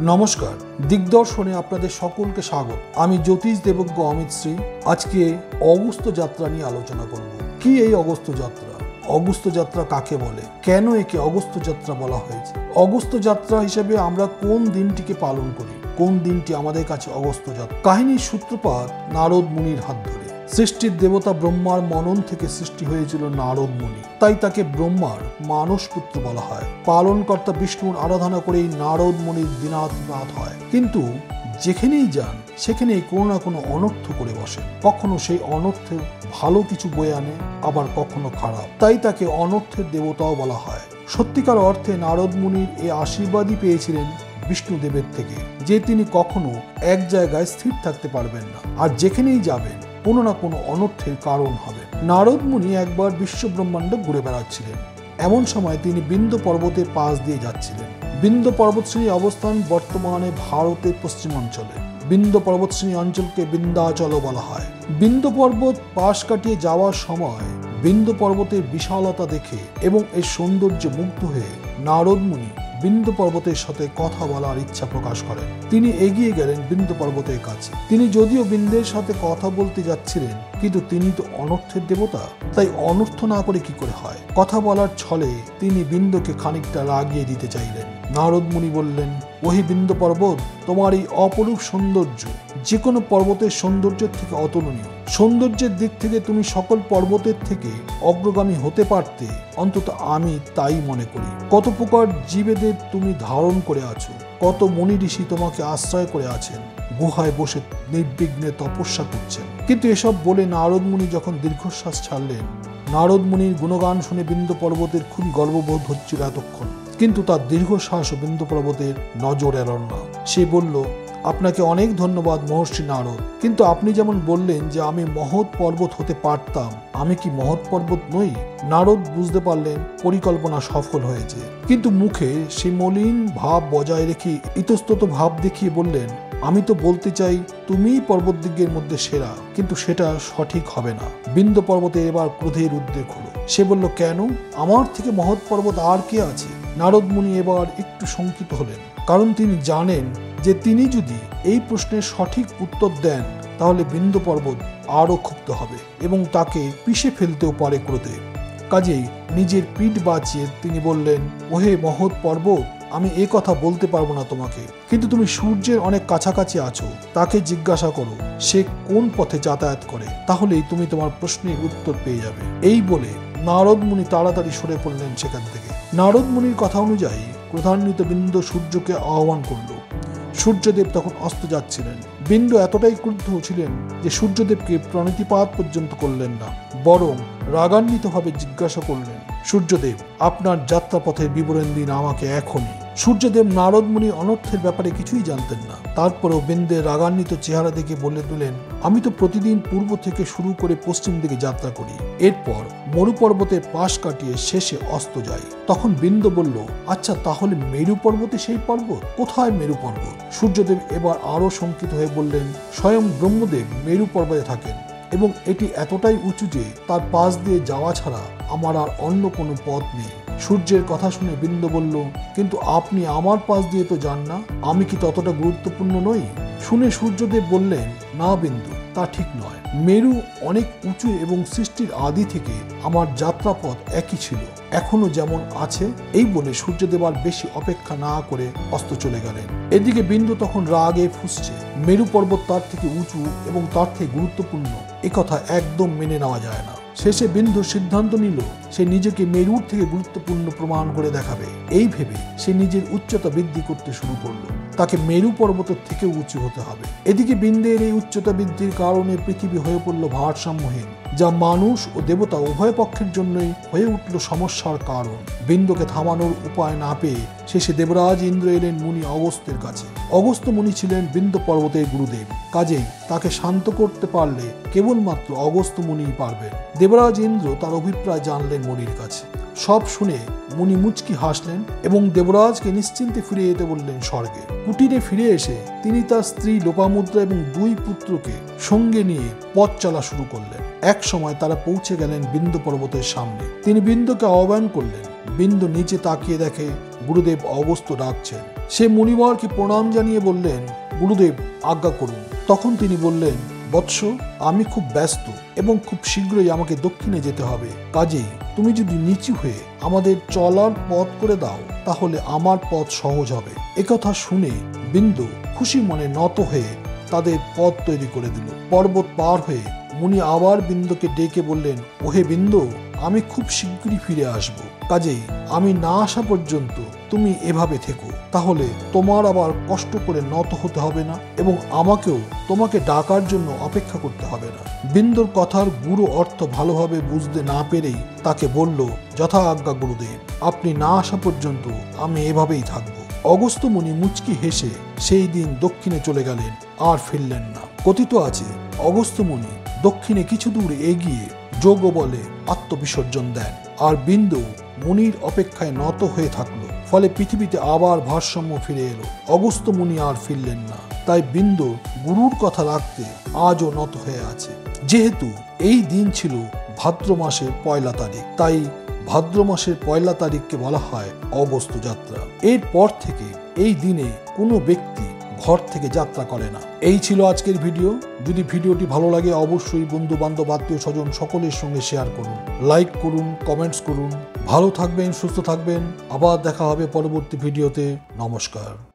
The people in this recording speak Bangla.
নমস্কার, দিগদর্শনে আপনাদের সকলকে স্বাগত। আমি জ্যোতিষ দেবজ্ঞ অমিত শ্রী। আজকে অগস্ত্য যাত্রা নিয়ে আলোচনা করব। কি এই অগস্ত্য যাত্রা? অগস্ত্য যাত্রা কাকে বলে? কেন একে অগস্ত্য যাত্রা বলা হয়েছে? অগস্ত্য যাত্রা হিসেবে আমরা কোন দিনটিকে পালন করি? কোন দিনটি আমাদের কাছে অগস্ত্য যাত্রা? কাহিনীর সূত্রপাত নারদ মুনির হাত ধরে। সৃষ্টির দেবতা ব্রহ্মার মনন থেকে সৃষ্টি হয়েছিল নারদ মুনি, তাই তাকে ব্রহ্মার মানস পুত্র বলা হয়। পালনকর্তা বিষ্ণুর আরাধনা করেই নারদ মুনির দিনাতিপাত হয়। কিন্তু যেখানেই যান সেখানেই কোনো না কোনো অনর্থ করে বসে। কখনো সেই অনর্থে ভালো কিছু বয়ে আনে, আবার কখনো খারাপ, তাই তাকে অনর্থের দেবতাও বলা হয়। সত্যিকার অর্থে নারদ মুনির এই আশীর্বাদই পেয়েছিলেন বিষ্ণুদেবের থেকে যে তিনি কখনো এক জায়গায় স্থির থাকতে পারবেন না, আর যেখানেই যাবেন কোনো না কোনো অনর্থের কারণ হবে। নারদ মুনি একবার বিশ্ব ব্রহ্মাণ্ড ঘুরে বেড়াচ্ছিলেন। এমন সময় তিনি বিন্ধ্য পর্বতের পাশ দিয়ে যাচ্ছিলেন। বিন্ধ্য পর্বতশ্রেণীর অবস্থান বর্তমানে ভারতের পশ্চিমাঞ্চলে। বিন্ধ্য পর্বতশ্রেণী অঞ্চলকে বিন্ধ্যাচলও বলা হয়। বিন্ধ্য পর্বত পাশ কাটিয়ে যাওয়ার সময় বিন্ধ্য পর্বতের বিশালতা দেখে এবং এর সৌন্দর্যে মুগ্ধ হয়ে নারদ মুনি বিন্ধ্য পর্বতের সাথে কথা বলার ইচ্ছা প্রকাশ করেন। তিনি এগিয়ে গেলেন বিন্ধ্য পর্বতের কাছে। তিনি যদিও বিন্ধ্যের সাথে কথা বলতে যাচ্ছিলেন, কিন্তু তিনি তো অনর্থের দেবতা, তাই অনর্থ না করে কি করে হয়? কথা বলার ছলে তিনি বিন্ধ্যকে খানিকটা রাগিয়ে দিতে চাইলেন। নারদ মুনি বললেন, ওহে বিন্ধ্য পর্বত, তোমার এই অপরূপ সৌন্দর্য যে কোনো পর্বতের সৌন্দর্যের থেকে অতুলনীয়। সৌন্দর্যের দিক থেকে তুমি সকল পর্বতের থেকে অগ্রগামী হতে পারতে, অন্তত আমি তাই মনে করি। কত প্রকার জীবেদের তুমি ধারণ করে আছো, কত মুনি ঋষি তোমাকে আশ্রয় করে আছেন, গুহায় বসে নির্বিঘ্নে তপস্যা করছেন। কিন্তু এসব বলে নারদ মুনি যখন দীর্ঘশ্বাস ছাড়লেন, নারদ মুনির গুণগান শুনে বিন্ধ্য পর্বতের খুবই গর্ববোধ হচ্ছিল এতক্ষণ, কিন্তু তার দীর্ঘশ্বাস বিন্ধ্য পর্বতের নজর এড়াল না। সে বলল, আপনাকে অনেক ধন্যবাদ মহর্ষি নারদ, কিন্তু আপনি যেমন বললেন যে আমি মহৎ পর্বত হতে পারতাম, আমি কি মহৎ পর্বত নই? নারদ বুঝতে পারলেন পরিকল্পনা সফল হয়েছে, কিন্তু মুখে সে মলিন ভাব বজায় রেখে ইতস্তত ভাব দেখিয়ে বললেন, আমি তো বলতে চাই তুমিই পর্বতদিগের মধ্যে সেরা, কিন্তু সেটা সঠিক হবে না। বিন্ধ্য পর্বতে এবার ক্রোধের উদ্রেক হলো। সে বলল, কেন? আমার থেকে মহৎ পর্বত আর কে আছে? নারদ মুনি এবার একটু শঙ্কিত হলেন, কারণ তিনি জানেন যে তিনি যদি এই প্রশ্নের সঠিক উত্তর দেন তাহলে বিন্ধ্য পর্বত আরও ক্ষুব্ধ হবে এবং তাকে পিষে ফেলতেও পারে ক্রোধে। কাজেই নিজের পিঠ বাঁচিয়ে তিনি বললেন, ওহে মহৎ পর্বত, আমি এ কথা বলতে পারবো না তোমাকে, কিন্তু তুমি সূর্যের অনেক কাছাকাছি আছো, তাকে জিজ্ঞাসা করো সে কোন পথে যাতায়াত করে, তাহলেই তুমি তোমার প্রশ্নের উত্তর পেয়ে যাবে। এই বলে নারদ মুনি তাড়াতাড়ি সরে পড়লেন সেখান থেকে। নারদ মুনির কথা অনুযায়ী ক্রোধান্বিত বিন্ধ্য সূর্যকে আহ্বান করল। সূর্যদেব তখন অস্ত যাচ্ছিলেন। বিন্ধ্য এতটাই ক্রুদ্ধ ছিলেন যে সূর্যদেবকে প্রণিতিপাত পর্যন্ত করলেন না, বরং রাগান্বিতভাবে জিজ্ঞাসা করলেন, সূর্যদেব, আপনার যাত্রাপথের বিবরণ দিন আমাকে এখনই। সূর্যদেব নারদ মুনি অনর্থের ব্যাপারে কিছুই জানতেন না, তারপরেও বিন্ধ্যের রাগান্বিত চেহারা দেখে বলে দিলেন, আমি তো প্রতিদিন পূর্ব থেকে শুরু করে পশ্চিম দিকে যাত্রা করি, এরপর মরু পর্বতের পাশ কাটিয়ে শেষে অস্ত যাই। তখন বিন্ধ্য বলল, আচ্ছা তাহলে মেরু পর্বতে সেই পর্বত? কোথায় মেরু পর্বত? সূর্যদেব এবার আরো শঙ্কিত হয়ে বললেন, স্বয়ং ব্রহ্মদেব মেরু পর্বতে থাকেন এবং এটি এতটাই উঁচু যে তার পাশ দিয়ে যাওয়া ছাড়া আমার আর অন্য কোনো পথ নেই। সূর্যের কথা শুনে বিন্ধ্য বলল, কিন্তু আপনি আমার পাশ দিয়ে তো যান না, আমি কি ততটা গুরুত্বপূর্ণ নই? শুনে সূর্যদেব বললেন, না বিন্ধ্য, তা ঠিক নয়। মেরু অনেক উঁচু এবং সৃষ্টির আদি থেকে আমার যাত্রাপথ একই ছিল, এখনো যেমন আছে। এই বলে সূর্যদেব আর বেশি অপেক্ষা না করে অস্ত চলে গেলেন। এদিকে বিন্ধ্য তখন রাগে ফুঁসছে। মেরু পর্বত তার থেকে উঁচু এবং তার থেকে গুরুত্বপূর্ণ, একথা একদম মেনে নেওয়া যায় না। শেষে বিন্ধ্য সিদ্ধান্ত নিল সে নিজেকে মেরুর থেকে গুরুত্বপূর্ণ প্রমাণ করে দেখাবে। এই ভেবে সে নিজের উচ্চতা বৃদ্ধি করতে শুরু করলো। তাকে মেরু পর্বতের থেকে উঁচু হতে হবে। এদিকে বিন্ধ্যের এই উচ্চতা বৃদ্ধির কারণে পৃথিবী হয়ে পড়ল ভারসাম্যহীন, যা মানুষ ও দেবতা উভয় পক্ষের জন্যই হয়ে উঠল সমস্যার কারণ। বিন্ধ্যকে থামানোর উপায় না পেয়ে শেষে দেবরাজ ইন্দ্র এলেন মুনি অগস্ত্যের কাছে। অগস্ত্য মুনি ছিলেন বিন্ধ্য পর্বতের গুরুদেব, কাজেই তাকে শান্ত করতে পারলে কেবলমাত্র অগস্ত্য মুনিই পারবেন। দেবরাজ ইন্দ্র তার অভিপ্রায় জানলেন মুনির কাছে। সব শুনে মুনি মুচকি হাসলেন এবং দেবরাজকে নিশ্চিন্তে ফিরে যেতে বললেন স্বর্গে। কুটিরে ফিরে এসে তিনি তার স্ত্রী লোপামুদ্রা এবং 2 পুত্রকে সঙ্গে নিয়ে পথ চলা শুরু করলেন। এক সময় তারা পৌঁছে গেলেন বিন্ধ্য পর্বতের সামনে। তিনি বিন্ধ্যকে আহ্বান করলেন। বিন্ধ্য নিচে তাকিয়ে দেখে গুরুদেব অগস্ত্য ডাকছেন। সে মুনিবরকে প্রণাম জানিয়ে বললেন, গুরুদেব আজ্ঞা করুন। তখন তিনি বললেন, বৎস, আমি খুব ব্যস্ত এবং খুব শীঘ্রই আমাকে দক্ষিণে যেতে হবে। কাজেই তুমি যদি নিচু হয়ে আমাদের চলার পথ করে দাও তাহলে আমার পথ সহজ হবে। একথা শুনে বিন্দু খুশি মনে নত হয়ে তাদের পথ তৈরি করে দিল। পর্বত পার হয়ে মুনি আবার বিন্দুকে ডেকে বললেন, ওহে বিন্দু, আমি খুব শীঘ্রই ফিরে আসব। কাজেই আমি না আসা পর্যন্ত তুমি এভাবে থেকো, তাহলে তোমার আবার কষ্ট করে নত হতে হবে না এবং আমাকেও তোমাকে ডাকার জন্য অপেক্ষা করতে হবে না। বিন্দুর কথার গুরু অর্থ ভালোভাবে বুঝতে না পেরেই তাকে বলল, যথা আজ্ঞা গুরুদেব, আপনি না আসা পর্যন্ত আমি এভাবেই থাকবো। অগস্ত্য মুনি মুচকি হেসে সেই দিন দক্ষিণে চলে গেলেন, আর ফিরলেন না। কথিত আছে, অগস্ত্য মুনি দক্ষিণে কিছু দূর এগিয়ে যোগ বলে আত্মবিসর্জন দেন, আর বিন্দু মুনির অপেক্ষায় নত হয়ে থাকলো। ফলে পৃথিবীতে আবার ভারসাম্য ফিরে এলো। অগস্ত্য মুনি আর ফিরলেন না। তাই বিন্দু গুরুর কথা রাখতে আজও নত হয়ে আছে। যেহেতু এই দিন ছিল ভাদ্র মাসের 1 তারিখ, তাই ভাদ্র মাসের 1 তারিখকে বলা হয় অগস্ত্য যাত্রা। এরপর থেকে এই দিনে কোনো ব্যক্তি ঘর থেকে যাত্রা করে না। এই ছিল আজকের ভিডিও। যদি ভিডিওটি ভালো লাগে অবশ্যই বন্ধু বান্ধব আত্মীয় স্বজন সকলের সঙ্গে শেয়ার করুন, লাইক করুন, কমেন্টস করুন। ভালো থাকবেন, সুস্থ থাকবেন। আবার দেখা হবে পরবর্তী ভিডিওতে। নমস্কার।